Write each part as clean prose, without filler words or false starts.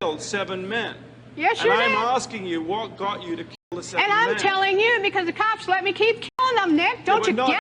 killed 7 men. Yes, and you I'm did. asking you, what got you to kill the 7 And men? I'm telling you because the cops let me keep killing them, Nick. Don't you get?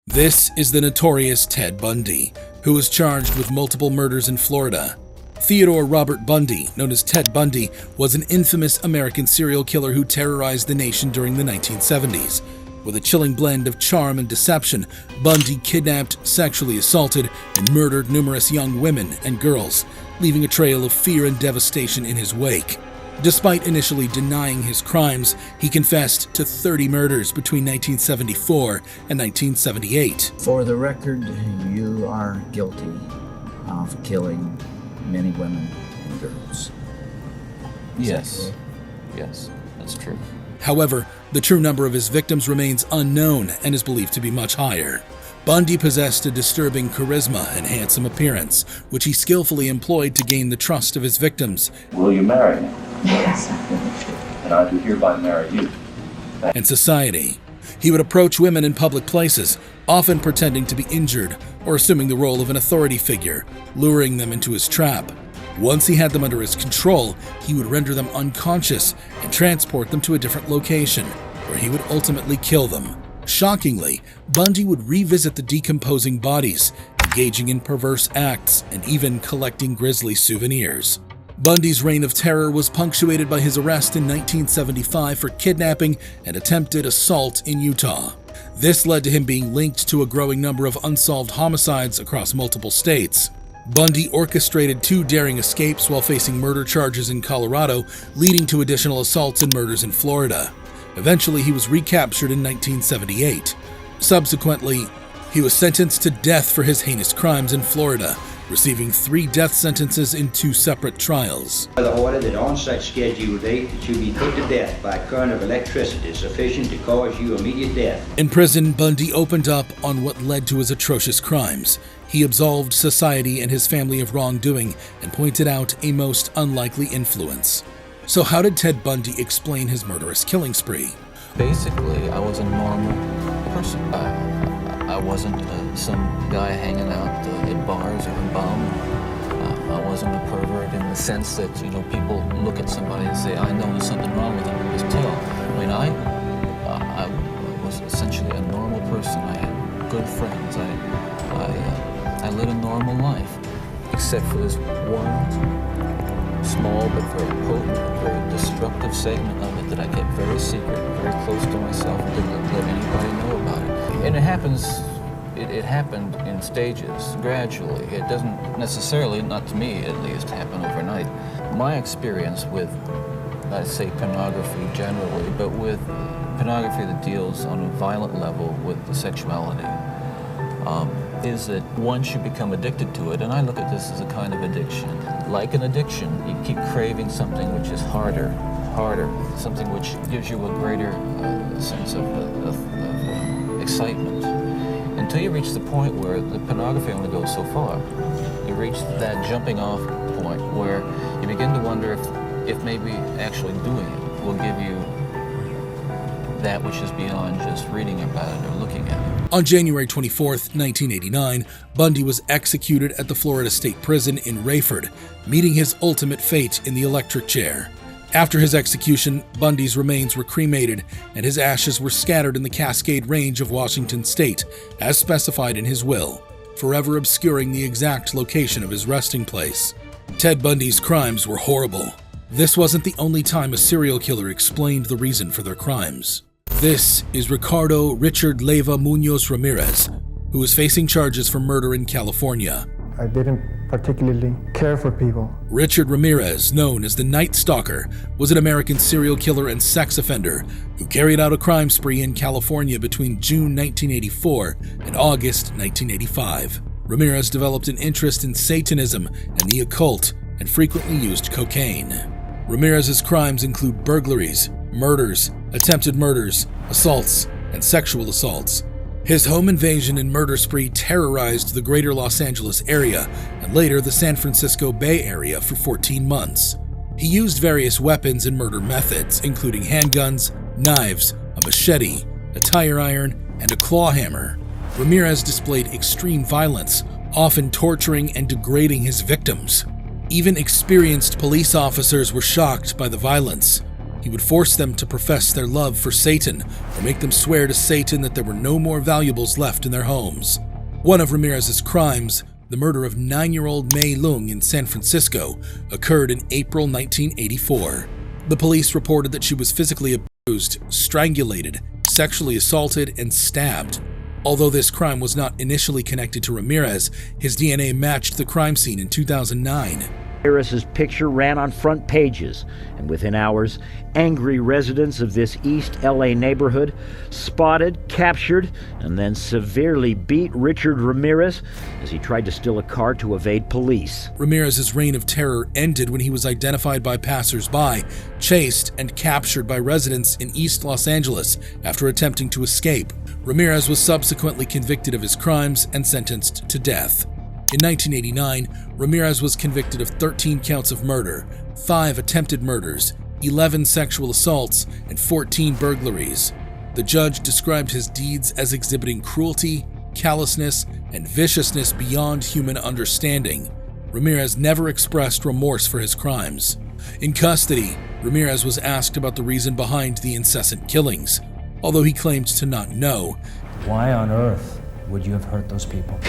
This is the notorious Ted Bundy, who was charged with multiple murders in Florida. Theodore Robert Bundy, known as Ted Bundy, was an infamous American serial killer who terrorized the nation during the 1970s. With a chilling blend of charm and deception, Bundy kidnapped, sexually assaulted, and murdered numerous young women and girls, leaving a trail of fear and devastation in his wake. Despite initially denying his crimes, he confessed to 30 murders between 1974 and 1978. For the record, you are guilty of killing many women and girls. Yes, that's true. However, the true number of his victims remains unknown and is believed to be much higher. Bundy possessed a disturbing charisma and handsome appearance, which he skillfully employed to gain the trust of his victims. Will you marry me? Yes. And I do hereby marry you. And society. He would approach women in public places, often pretending to be injured or assuming the role of an authority figure, luring them into his trap. Once he had them under his control, he would render them unconscious and transport them to a different location, where he would ultimately kill them. Shockingly, Bundy would revisit the decomposing bodies, engaging in perverse acts and even collecting grisly souvenirs. Bundy's reign of terror was punctuated by his arrest in 1975 for kidnapping and attempted assault in Utah. This led to him being linked to a growing number of unsolved homicides across multiple states. Bundy orchestrated 2 daring escapes while facing murder charges in Colorado, leading to additional assaults and murders in Florida. Eventually, he was recaptured in 1978. Subsequently, he was sentenced to death for his heinous crimes in Florida, receiving 3 death sentences in 2 separate trials. The order that on such scheduled date that you be put to death by current of electricity sufficient to cause you immediate death. In prison, Bundy opened up on what led to his atrocious crimes. He absolved society and his family of wrongdoing and pointed out a most unlikely influence. So how did Ted Bundy explain his murderous killing spree? Basically, I was a normal person. I wasn't some guy hanging out at bars or in bum. I wasn't a pervert in the sense that, people look at somebody and say, I know there's something wrong with them, just tell. I mean, I was essentially a normal person. I had good friends. I led a normal life, except for this one small but very potent, very destructive segment of it that I kept very secret, very close to myself, and didn't let anybody know about it. And it happened in stages, gradually. It doesn't necessarily, not to me at least, happen overnight. My experience with, I say pornography generally, but with pornography that deals on a violent level with the sexuality, is that once you become addicted to it, and I look at this as a kind of addiction, like an addiction, you keep craving something which is harder, something which gives you a greater sense of excitement, until you reach the point where the pornography only goes so far. You reach that jumping off point where you begin to wonder if maybe actually doing it will give you that which is beyond just reading about it or looking at it. On January 24th, 1989, Bundy was executed at the Florida State Prison in Rayford, meeting his ultimate fate in the electric chair. After his execution, Bundy's remains were cremated and his ashes were scattered in the Cascade Range of Washington State, as specified in his will, forever obscuring the exact location of his resting place. Ted Bundy's crimes were horrible. This wasn't the only time a serial killer explained the reason for their crimes. This is Ricardo Richard Leyva Munoz Ramirez, who is facing charges for murder in California. I didn't particularly care for people. Richard Ramirez, known as the Night Stalker, was an American serial killer and sex offender who carried out a crime spree in California between June 1984 and August 1985. Ramirez developed an interest in Satanism and the occult and frequently used cocaine. Ramirez's crimes include burglaries, murders, attempted murders, assaults, and sexual assaults. His home invasion and murder spree terrorized the greater Los Angeles area and later the San Francisco Bay Area for 14 months. He used various weapons and murder methods, including handguns, Knives, a machete, a tire iron, and a claw hammer. Ramirez displayed extreme violence, often torturing and degrading his victims. Even experienced police officers were shocked by the violence. He would force them to profess their love for Satan or make them swear to Satan that there were no more valuables left in their homes. One of Ramirez's crimes, the murder of 9-year-old Mei Lung in San Francisco, occurred in April 1984. The police reported that she was physically abused, strangulated, sexually assaulted, and stabbed. Although this crime was not initially connected to Ramirez, his DNA matched the crime scene in 2009. Ramirez's picture ran on front pages, and within hours, angry residents of this East LA neighborhood spotted, captured, and then severely beat Richard Ramirez as he tried to steal a car to evade police. Ramirez's reign of terror ended when he was identified by passers-by, chased, and captured by residents in East Los Angeles after attempting to escape. Ramirez was subsequently convicted of his crimes and sentenced to death. In 1989, Ramirez was convicted of 13 counts of murder, 5 attempted murders, 11 sexual assaults, and 14 burglaries. The judge described his deeds as exhibiting cruelty, callousness, and viciousness beyond human understanding. Ramirez never expressed remorse for his crimes. In custody, Ramirez was asked about the reason behind the incessant killings, although he claimed to not know. Why on earth would you have hurt those people?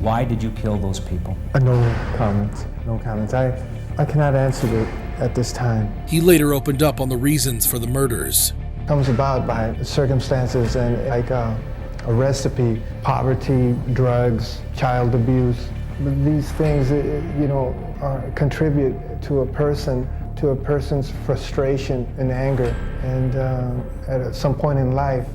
Why did you kill those people? No comments. No comments. I cannot answer it at this time. He later opened up on the reasons for the murders. It comes about by circumstances and like a recipe, poverty, drugs, child abuse. These things, contribute to a person's frustration and anger. And at some point in life,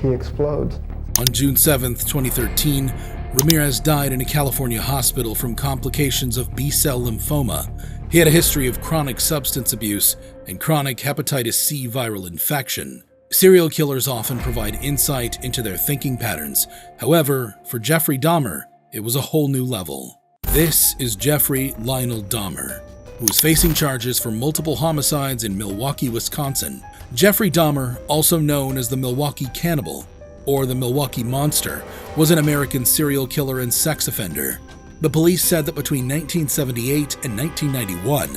he explodes. On June 7, 2013, Ramirez died in a California hospital from complications of B-cell lymphoma. He had a history of chronic substance abuse and chronic hepatitis C viral infection. Serial killers often provide insight into their thinking patterns. However, for Jeffrey Dahmer, it was a whole new level. This is Jeffrey Lionel Dahmer, who is facing charges for multiple homicides in Milwaukee, Wisconsin. Jeffrey Dahmer, also known as the Milwaukee Cannibal, or the Milwaukee Monster, was an American serial killer and sex offender. The police said that between 1978 and 1991,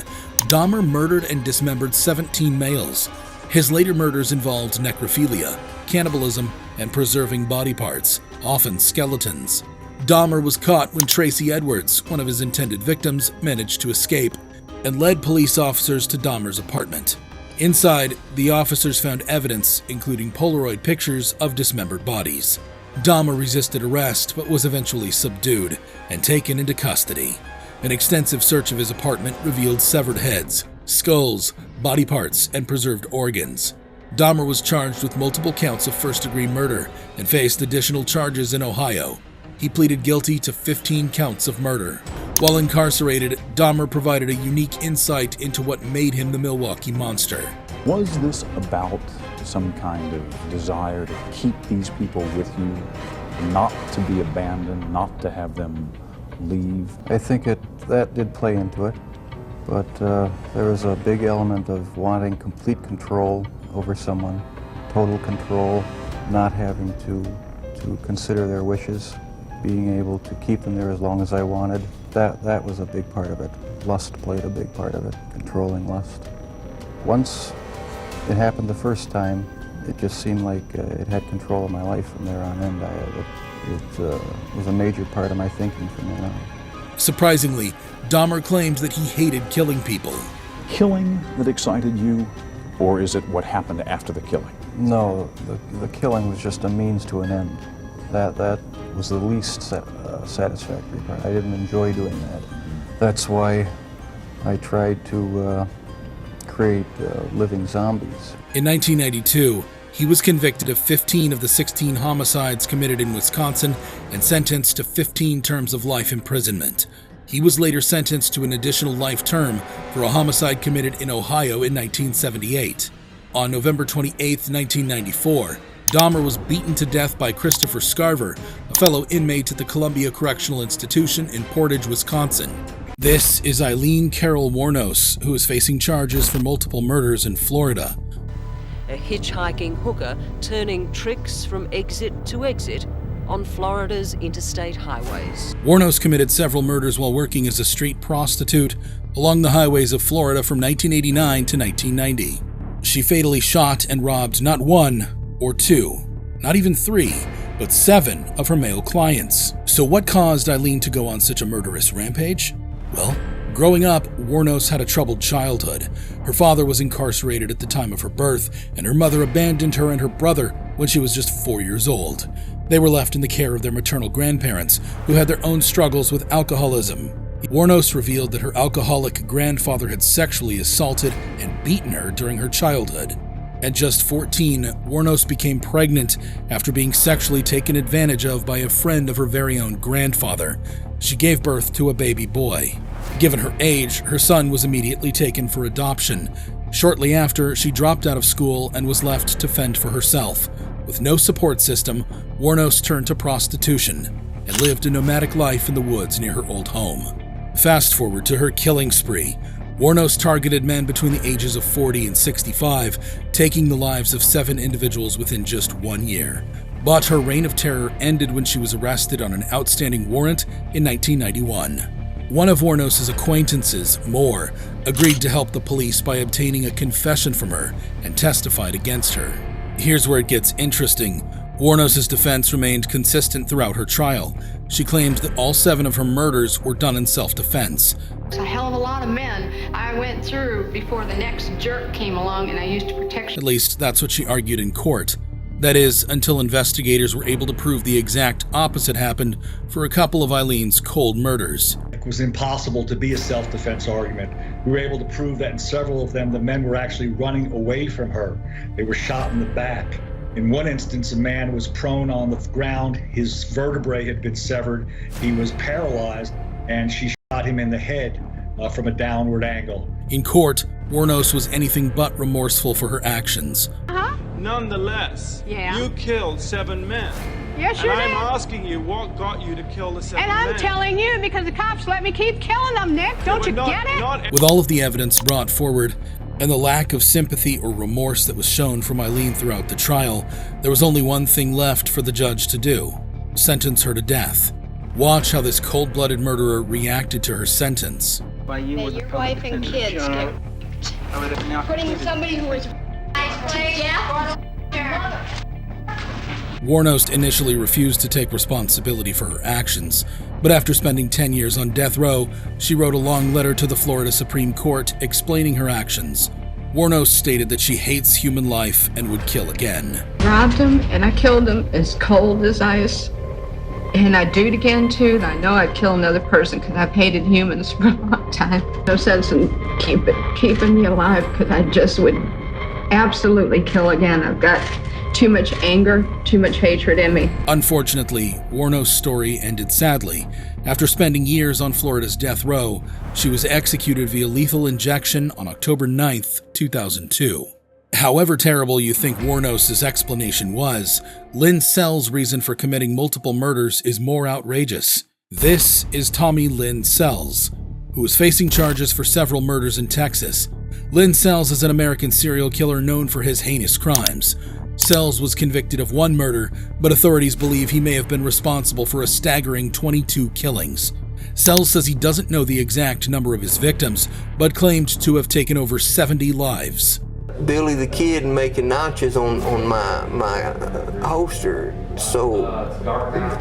Dahmer murdered and dismembered 17 males. His later murders involved necrophilia, cannibalism, and preserving body parts, often skeletons. Dahmer was caught when Tracy Edwards, one of his intended victims, managed to escape and led police officers to Dahmer's apartment. Inside, the officers found evidence, including Polaroid pictures of dismembered bodies. Dahmer resisted arrest but was eventually subdued and taken into custody. An extensive search of his apartment revealed severed heads, skulls, body parts, and preserved organs. Dahmer was charged with multiple counts of first-degree murder and faced additional charges in Ohio. He pleaded guilty to 15 counts of murder. While incarcerated, Dahmer provided a unique insight into what made him the Milwaukee Monster. Was this about some kind of desire to keep these people with you, not to be abandoned, not to have them leave? I think that did play into it, but there was a big element of wanting complete control over someone, total control, not having to consider their wishes, being able to keep them there as long as I wanted. That was a big part of it. Lust played a big part of it, controlling lust. Once it happened the first time, it just seemed like it had control of my life from there on in. It was a major part of my thinking from then on. Surprisingly, Dahmer claimed that he hated killing people. Killing that excited you, or is it what happened after the killing? No, the killing was just a means to an end. That was the least satisfactory part. I didn't enjoy doing that. That's why I tried to create living zombies. In 1992, he was convicted of 15 of the 16 homicides committed in Wisconsin and sentenced to 15 terms of life imprisonment. He was later sentenced to an additional life term for a homicide committed in Ohio in 1978. On November 28, 1994, Dahmer was beaten to death by Christopher Scarver, a fellow inmate at the Columbia Correctional Institution in Portage, Wisconsin. This is Aileen Carol Wournos, who is facing charges for multiple murders in Florida. a hitchhiking hooker turning tricks from exit to exit on Florida's interstate highways. Wournos committed several murders while working as a street prostitute along the highways of Florida from 1989 to 1990. She fatally shot and robbed not one or two, not even three, but 7 of her male clients. So what caused Aileen to go on such a murderous rampage? Well, growing up, Wournos had a troubled childhood. Her father was incarcerated at the time of her birth, and her mother abandoned her and her brother when she was just 4 years old. They were left in the care of their maternal grandparents, who had their own struggles with alcoholism. Wournos revealed that her alcoholic grandfather had sexually assaulted and beaten her during her childhood. At just 14, Wournos became pregnant after being sexually taken advantage of by a friend of her very own grandfather. She gave birth to a baby boy. Given her age, her son was immediately taken for adoption. Shortly after, she dropped out of school and was left to fend for herself. With no support system, Wournos turned to prostitution and lived a nomadic life in the woods near her old home. Fast forward to her killing spree. Wournos targeted men between the ages of 40 and 65, taking the lives of 7 individuals within just 1 year. But her reign of terror ended when she was arrested on an outstanding warrant in 1991. One of Wournos' acquaintances, Moore, agreed to help the police by obtaining a confession from her and testified against her. Here's where it gets interesting. Wournos' defense remained consistent throughout her trial. She claimed that all 7 of her murders were done in self-defense. It's a hell of a lot of men I went through before the next jerk came along and I used protection. At least that's what she argued in court. That is, until investigators were able to prove the exact opposite happened for a couple of Aileen's cold murders. It was impossible to be a self-defense argument. We were able to prove that in several of them, the men were actually running away from her. They were shot in the back. In one instance, a man was prone on the ground. His vertebrae had been severed. He was paralyzed, and she shot him in the head from a downward angle. In court, Wournos was anything but remorseful for her actions. Nonetheless, Yeah. you killed 7 men. Yes, you And I'm did. asking you, what got you to kill the 7 And men? I'm telling you because the cops let me keep killing them, Nick. Don't you get it? With all of the evidence brought forward, and the lack of sympathy or remorse that was shown from Aileen throughout the trial, there was only one thing left for the judge to do: sentence her to death. Watch how this cold-blooded murderer reacted to her sentence. May your wife and kids get putting somebody who was to death. Wournos initially refused to take responsibility for her actions, but after spending 10 years on death row, she wrote a long letter to the Florida Supreme Court explaining her actions. Wournos stated that she hates human life and would kill again. Robbed them and I killed them as cold as ice. And I'd do it again too. And I know I'd kill another person because I've hated humans for a long time. No sense in keeping me alive because I just would absolutely kill again. I've got too much anger, too much hatred in me. Unfortunately, Wournos' story ended sadly. After spending years on Florida's death row, she was executed via lethal injection on October 9th, 2002. However terrible you think Wournos' explanation was, Lynn Sells' reason for committing multiple murders is more outrageous. This is Tommy Lynn Sells, who is facing charges for several murders in Texas. Lynn Sells is an American serial killer known for his heinous crimes. Sells was convicted of 1 murder, but authorities believe he may have been responsible for a staggering 22 killings. Sells says he doesn't know the exact number of his victims, but claimed to have taken over 70 lives. Billy the Kid making notches on my holster, so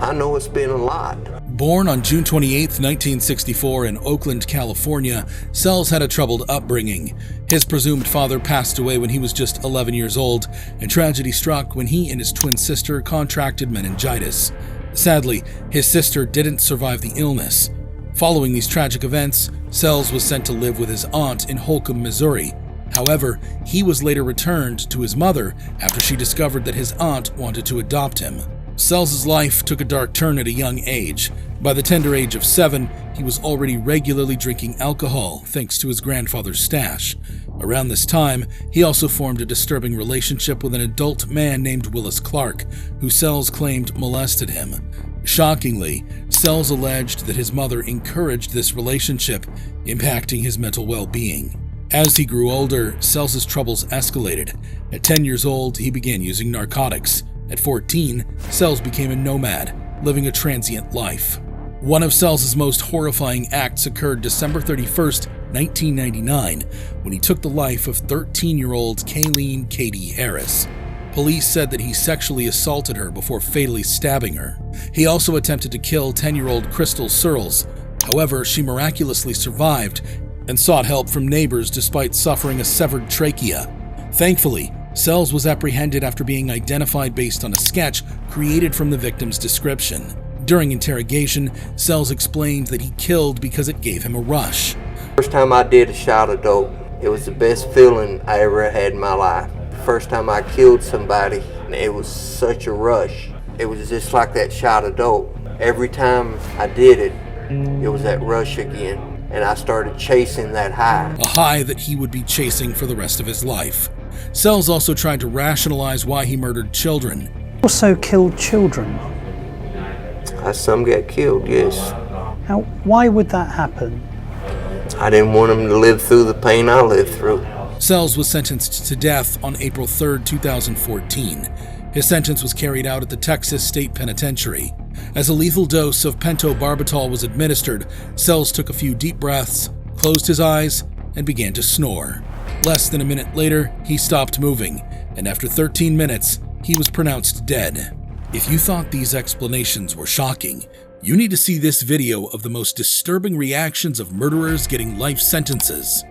I know it's been a lot. Born on June 28, 1964 in Oakland, California, Sells had a troubled upbringing. His presumed father passed away when he was just 11 years old, and tragedy struck when he and his twin sister contracted meningitis. Sadly, his sister didn't survive the illness. Following these tragic events, Sells was sent to live with his aunt in Holcomb, Missouri. However, he was later returned to his mother after she discovered that his aunt wanted to adopt him. Sells' life took a dark turn at a young age. By the tender age of 7, he was already regularly drinking alcohol thanks to his grandfather's stash. Around this time, he also formed a disturbing relationship with an adult man named Willis Clark, who Sells claimed molested him. Shockingly, Sells alleged that his mother encouraged this relationship, impacting his mental well-being. As he grew older, Sells' troubles escalated. At 10 years old, he began using narcotics. At 14, Sells became a nomad, living a transient life. One of Sells' most horrifying acts occurred December 31st, 1999, when he took the life of 13-year-old Aileen Katie Harris. Police said that he sexually assaulted her before fatally stabbing her. He also attempted to kill 10-year-old Crystal Searles. However, she miraculously survived and sought help from neighbors despite suffering a severed trachea. Thankfully, Sells was apprehended after being identified based on a sketch created from the victim's description. During interrogation, Sells explained that he killed because it gave him a rush. First time I did a shot of dope, it was the best feeling I ever had in my life. The first time I killed somebody, it was such a rush. It was just like that shot of dope. Every time I did it, it was that rush again, and I started chasing that high. A high that he would be chasing for the rest of his life. Sells also tried to rationalize why he murdered children. Also killed children. Some got killed, yes. Now, why would that happen? I didn't want them to live through the pain I lived through. Sells was sentenced to death on April 3, 2014. His sentence was carried out at the Texas State Penitentiary. As a lethal dose of pentobarbital was administered, Sells took a few deep breaths, closed his eyes, and began to snore. Less than a minute later, he stopped moving, and after 13 minutes, he was pronounced dead. If you thought these explanations were shocking, you need to see this video of the most disturbing reactions of murderers getting life sentences.